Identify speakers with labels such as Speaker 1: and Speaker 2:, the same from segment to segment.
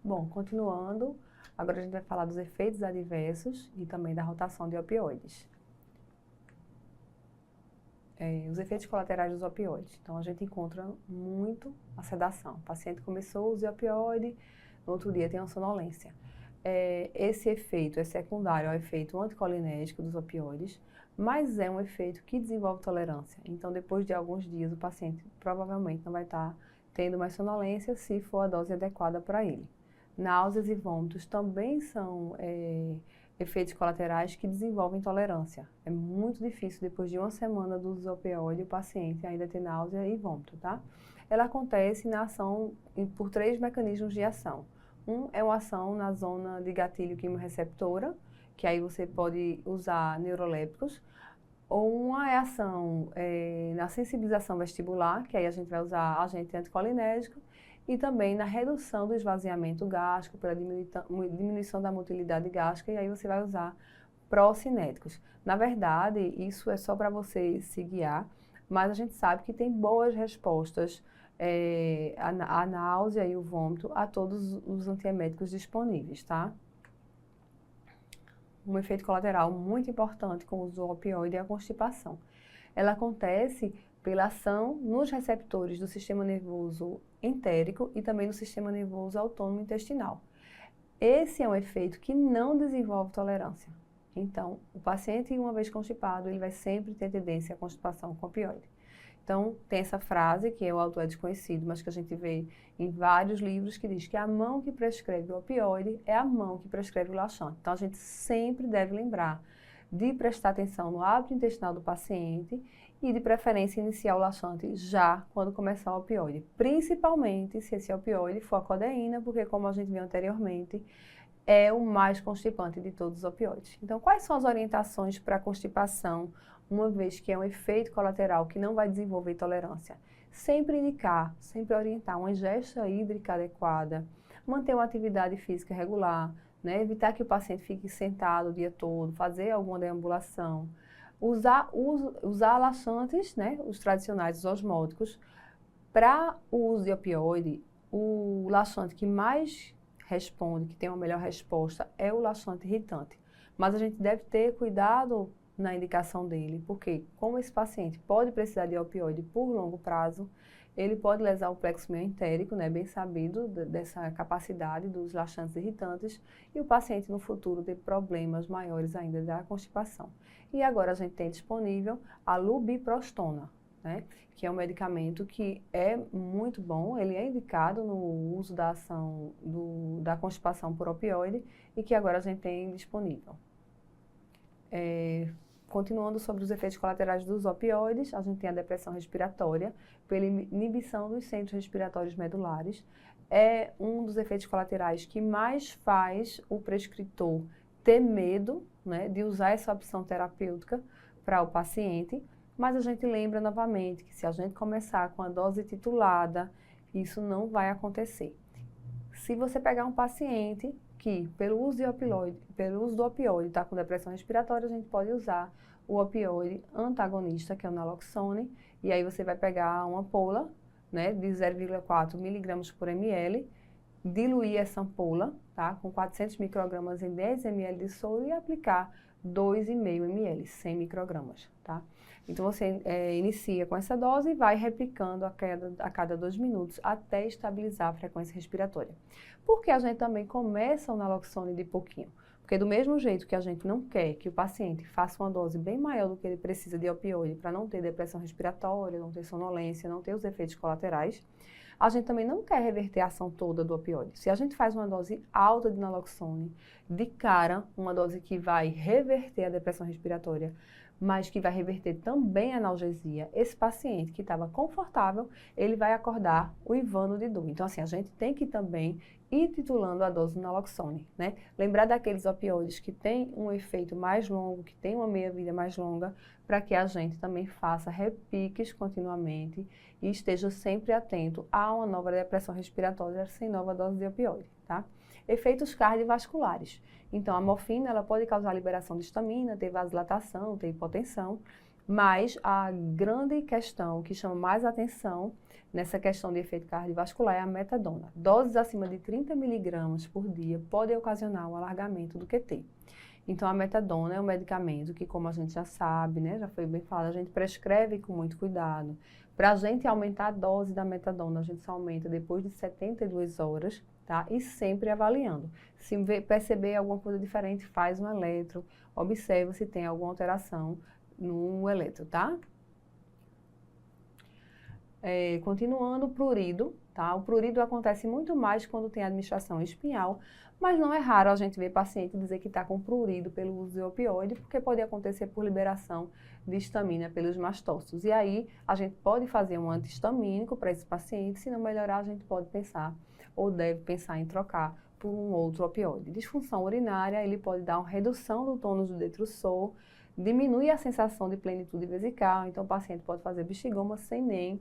Speaker 1: Bom, continuando, agora a gente vai falar dos efeitos adversos e também da rotação de opioides. Os efeitos colaterais dos opioides. Então, a gente encontra muito a sedação. O paciente começou a usar opioide, no outro dia tem uma sonolência. Esse efeito é secundário ao efeito anticolinético dos opioides, mas é um efeito que desenvolve tolerância. Então, depois de alguns dias, o paciente provavelmente não vai estar tendo mais sonolência se for a dose adequada para ele. Náuseas e vômitos também são efeitos colaterais que desenvolvem tolerância. É muito difícil, depois de uma semana do uso do opioide, o paciente ainda ter náusea e vômito, tá? Ela acontece na ação por 3 mecanismos de ação. Um é uma ação na zona de gatilho quimorreceptora, que aí você pode usar neurolépticos, ou uma é ação na sensibilização vestibular, que aí a gente vai usar agente anticolinérgico, e também na redução do esvaziamento gástrico, pela diminuição da motilidade gástrica, e aí você vai usar procinéticos. Na verdade, isso é só para você se guiar, mas a gente sabe que tem boas respostas a náusea e o vômito a todos os antieméticos disponíveis, tá? Um efeito colateral muito importante com o uso do opioide é a constipação. Ela acontece pela ação nos receptores do sistema nervoso entérico e também no sistema nervoso autônomo intestinal. Esse é um efeito que não desenvolve tolerância. Então, o paciente, uma vez constipado, ele vai sempre ter tendência à constipação com opioide. Então, tem essa frase, que o autor é desconhecido, mas que a gente vê em vários livros, que diz que a mão que prescreve o opioide é a mão que prescreve o laxante. Então, a gente sempre deve lembrar de prestar atenção no hábito intestinal do paciente e, de preferência, iniciar o laxante já quando começar o opioide. Principalmente se esse opioide for a codeína, porque, como a gente viu anteriormente, é o mais constipante de todos os opioides. Então, quais são as orientações para a constipação, uma vez que é um efeito colateral que não vai desenvolver tolerância? Sempre indicar, sempre orientar uma ingesta hídrica adequada, manter uma atividade física regular, né? Evitar que o paciente fique sentado o dia todo, fazer alguma deambulação, usar laxantes, né? Os tradicionais, os osmóticos. Para o uso de opioide, o laxante que mais responde, que tem uma melhor resposta, é o laxante irritante. Mas a gente deve ter cuidado na indicação dele, porque como esse paciente pode precisar de opioide por longo prazo, ele pode lesar o plexo mioentérico, né, bem sabido dessa capacidade dos laxantes irritantes, e o paciente no futuro ter problemas maiores ainda da constipação. E agora a gente tem disponível a lubiprostona, né, que é um medicamento que é muito bom, ele é indicado no uso da ação da constipação por opioide e que agora a gente tem disponível. Continuando sobre os efeitos colaterais dos opioides, a gente tem a depressão respiratória, pela inibição dos centros respiratórios medulares. É um dos efeitos colaterais que mais faz o prescritor ter medo, né, de usar essa opção terapêutica para o paciente, mas a gente lembra novamente que se a gente começar com a dose titulada, isso não vai acontecer. Se você pegar um paciente que, pelo uso do opioide, está com depressão respiratória, a gente pode usar o opioide antagonista, que é o naloxone, e aí você vai pegar uma ampola, né, de 0,4 miligramas por ml, diluir essa ampola, tá, com 400 microgramas em 10 ml de soro e aplicar 2,5 ml, 100 microgramas, tá? Então, você inicia com essa dose e vai replicando a cada 2 minutos até estabilizar a frequência respiratória. Por que a gente também começa o naloxone de pouquinho? Porque do mesmo jeito que a gente não quer que o paciente faça uma dose bem maior do que ele precisa de opioide para não ter depressão respiratória, não ter sonolência, não ter os efeitos colaterais, a gente também não quer reverter a ação toda do opioide. Se a gente faz uma dose alta de naloxone, de cara, uma dose que vai reverter a depressão respiratória, mas que vai reverter também a analgesia, esse paciente que estava confortável, ele vai acordar uivando de dor. Então, assim, a gente tem que também ir titulando a dose do naloxone, né? Lembrar daqueles opioides que têm um efeito mais longo, que tem uma meia-vida mais longa, para que a gente também faça repiques continuamente e esteja sempre atento a uma nova depressão respiratória sem nova dose de opioide, tá? Efeitos cardiovasculares. Então, a morfina, ela pode causar liberação de histamina, ter vasodilatação, ter hipotensão. Mas a grande questão que chama mais atenção nessa questão de efeito cardiovascular é a metadona. Doses acima de 30 miligramas por dia podem ocasionar o alargamento do QT. Então, a metadona é um medicamento que, como a gente já sabe, né, já foi bem falado, a gente prescreve com muito cuidado. Para a gente aumentar a dose da metadona, a gente só aumenta depois de 72 horas, tá? E sempre avaliando. Se perceber alguma coisa diferente, faz um eletro, observa se tem alguma alteração no eletro, tá? Continuando, o prurido, tá? O prurido acontece muito mais quando tem administração espinhal, mas não é raro a gente ver paciente dizer que está com prurido pelo uso de opioide, porque pode acontecer por liberação de histamina pelos mastócitos. E aí, a gente pode fazer um antihistamínico para esse paciente, se não melhorar, a gente pode pensar, ou deve pensar em trocar por um outro opioide. Disfunção urinária, ele pode dar uma redução do tônus do detrusor, diminui a sensação de plenitude vesical, então o paciente pode fazer bexigoma sem nem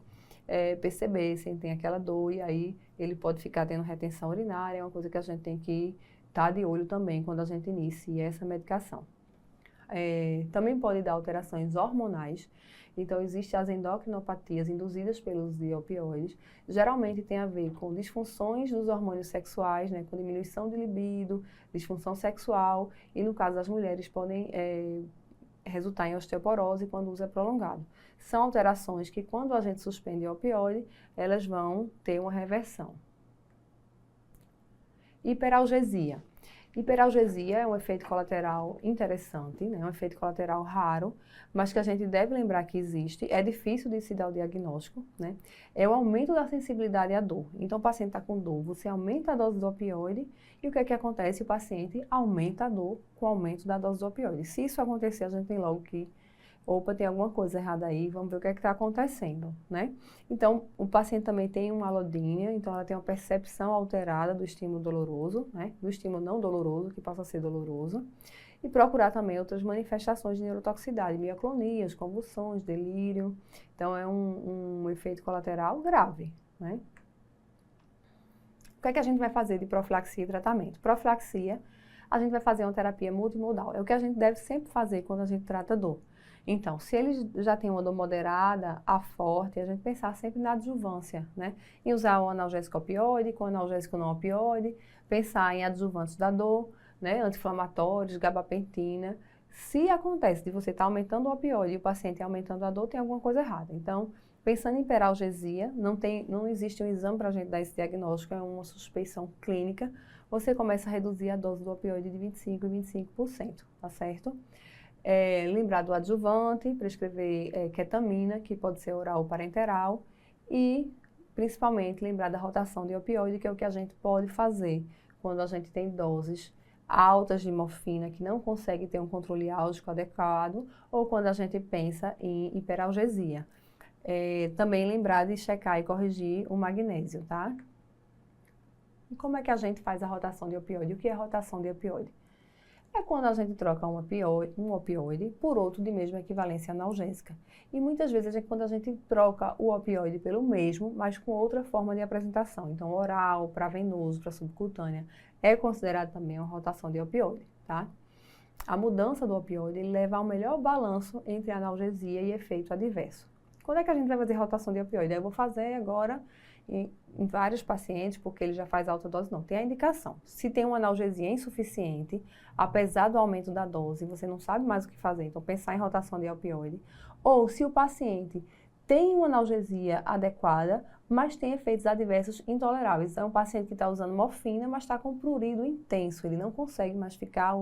Speaker 1: perceber, sem ter aquela dor, e aí ele pode ficar tendo retenção urinária, é uma coisa que a gente tem que estar de olho também quando a gente inicia essa medicação. Também pode dar alterações hormonais, então existem as endocrinopatias induzidas pelo uso de opioides, geralmente tem a ver com disfunções dos hormônios sexuais, né, com diminuição de libido, disfunção sexual, e no caso das mulheres podem resultar em osteoporose quando o uso é prolongado. São alterações que, quando a gente suspende o opioide, elas vão ter uma reversão. Hiperalgesia. Hiperalgesia é um efeito colateral interessante, né? Um efeito colateral raro, mas que a gente deve lembrar que existe. É difícil de se dar o diagnóstico, né? É o aumento da sensibilidade à dor. Então, o paciente está com dor, você aumenta a dose do opioide e o que é que acontece? O paciente aumenta a dor com o aumento da dose do opioide. Se isso acontecer, a gente tem logo que opa, tem alguma coisa errada aí, vamos ver o que é que está acontecendo, né? Então, o paciente também tem uma alodínia, então ela tem uma percepção alterada do estímulo doloroso, né? Do estímulo não doloroso, que passa a ser doloroso. E procurar também outras manifestações de neurotoxicidade, mioclonias, convulsões, delírio. Então, é um efeito colateral grave, né? O que é que a gente vai fazer de profilaxia e tratamento? Profilaxia, a gente vai fazer uma terapia multimodal. É o que a gente deve sempre fazer quando a gente trata dor. Então, se ele já tem uma dor moderada a forte, a gente pensar sempre na adjuvância, né? Em usar o analgésico opioide com o analgésico não opioide, pensar em adjuvantes da dor, né? Anti-inflamatórios, gabapentina. Se acontece de você estar aumentando o opioide e o paciente aumentando a dor, tem alguma coisa errada. Então, pensando em hiperalgesia, não existe um exame para a gente dar esse diagnóstico, é uma suspeição clínica. Você começa a reduzir a dose do opioide de 25% em 25%, tá certo? Lembrar do adjuvante, prescrever ketamina, que pode ser oral ou parenteral, e principalmente lembrar da rotação de opioide, que é o que a gente pode fazer quando a gente tem doses altas de morfina que não consegue ter um controle álgico adequado, ou quando a gente pensa em hiperalgesia. Também lembrar de checar e corrigir o magnésio, tá? E como é que a gente faz a rotação de opioide? O que é rotação de opioide? É quando a gente troca um opioide por outro de mesma equivalência analgésica. E muitas vezes quando a gente troca o opioide pelo mesmo, mas com outra forma de apresentação. Então, oral, para venoso, para subcutânea, é considerado também uma rotação de opioide, tá? A mudança do opioide leva ao melhor balanço entre analgesia e efeito adverso. Quando é que a gente vai fazer rotação de opioide? Eu vou fazer agora em vários pacientes, porque ele já faz alta dose, não. Tem a indicação. Se tem uma analgesia insuficiente, apesar do aumento da dose, você não sabe mais o que fazer, então pensar em rotação de opioide. Ou se o paciente tem uma analgesia adequada, mas tem efeitos adversos intoleráveis. Então, é um paciente que está usando morfina, mas está com prurido intenso, ele não consegue mais ficar,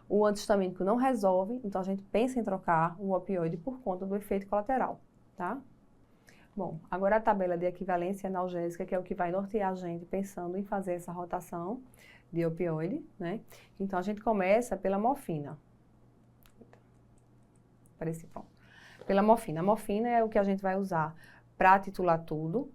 Speaker 1: o antihistamínico não resolve, então a gente pensa em trocar o opioide por conta do efeito colateral, tá? Bom, agora a tabela de equivalência analgésica, que é o que vai nortear a gente pensando em fazer essa rotação de opioide, né? Então, a gente começa pela morfina. Parece bom. Pela morfina. A morfina é o que a gente vai usar para titular tudo,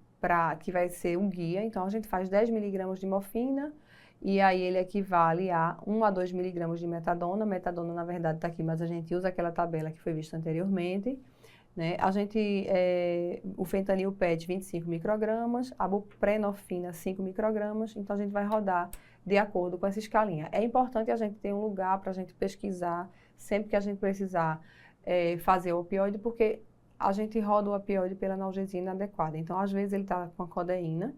Speaker 1: que vai ser um guia. Então, a gente faz 10 miligramas de morfina e aí ele equivale a 1 a 2 miligramas de metadona. Metadona, na verdade, está aqui, mas a gente usa aquela tabela que foi vista anteriormente. Né? O fentanil PET 25 microgramas, a buprenorfina 5 microgramas, então a gente vai rodar de acordo com essa escalinha. É importante a gente ter um lugar para a gente pesquisar, sempre que a gente precisar fazer o opioide, porque a gente roda o opioide pela analgesia inadequada. Então, às vezes, ele está com a codeína,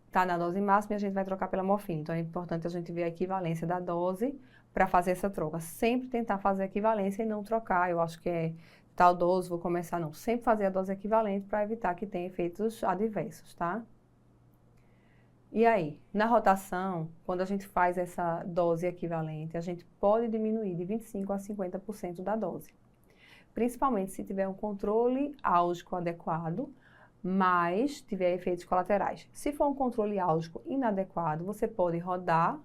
Speaker 1: está na dose máxima e a gente vai trocar pela morfina. Então, é importante a gente ver a equivalência da dose para fazer essa troca. Sempre tentar fazer a equivalência e não trocar. Eu acho que é tal dose, vou começar, não. Sempre fazer a dose equivalente para evitar que tenha efeitos adversos, tá? E aí, na rotação, quando a gente faz essa dose equivalente, a gente pode diminuir de 25% a 50% da dose. Principalmente se tiver um controle álgico adequado, mas tiver efeitos colaterais. Se for um controle álgico inadequado, você pode rodar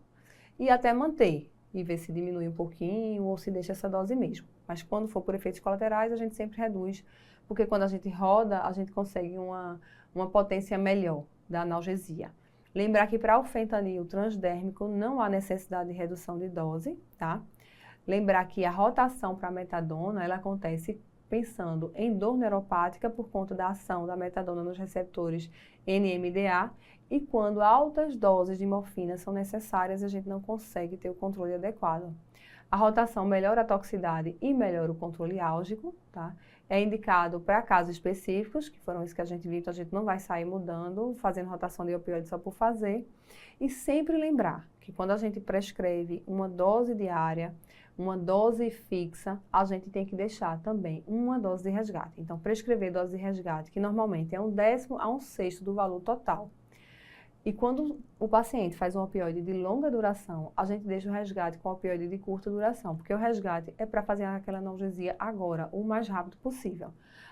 Speaker 1: e até manter, e ver se diminui um pouquinho ou se deixa essa dose mesmo. Mas quando for por efeitos colaterais, a gente sempre reduz, porque quando a gente roda, a gente consegue uma potência melhor da analgesia. Lembrar que para o fentanil transdérmico não há necessidade de redução de dose, tá? Lembrar que a rotação para a metadona, ela acontece pensando em dor neuropática por conta da ação da metadona nos receptores NMDA e quando altas doses de morfina são necessárias, a gente não consegue ter o controle adequado. A rotação melhora a toxicidade e melhora o controle álgico, tá? É indicado para casos específicos, que foram os que a gente viu, então a gente não vai sair mudando, fazendo rotação de opioides só por fazer. E sempre lembrar que quando a gente prescreve uma dose diária, uma dose fixa, a gente tem que deixar também uma dose de resgate. Então, prescrever dose de resgate, que normalmente é 1/10 a 1/6 do valor total. E quando o paciente faz um opioide de longa duração, a gente deixa o resgate com opioide de curta duração, porque o resgate é para fazer aquela analgesia agora, o mais rápido possível.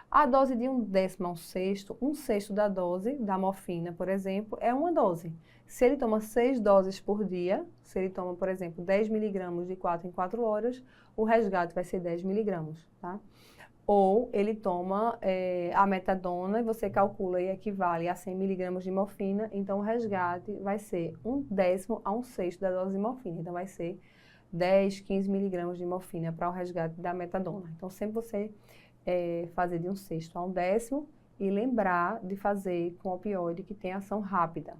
Speaker 1: A dose de 1/10 a 1/6, 1/6 da dose da morfina, por exemplo, é uma dose. Se ele toma 6 doses por dia, se ele toma, por exemplo, 10 miligramas de 4 em 4 horas, o resgate vai ser 10 miligramas, tá? Ou ele toma a metadona e você calcula e equivale a 100 miligramas de morfina, então o resgate vai ser 1/10 a 1/6 da dose de morfina. Então vai ser 10, 15 miligramas de morfina para o resgate da metadona. Então sempre você fazer de 1/6 a 1/10 e lembrar de fazer com opioide que tem ação rápida.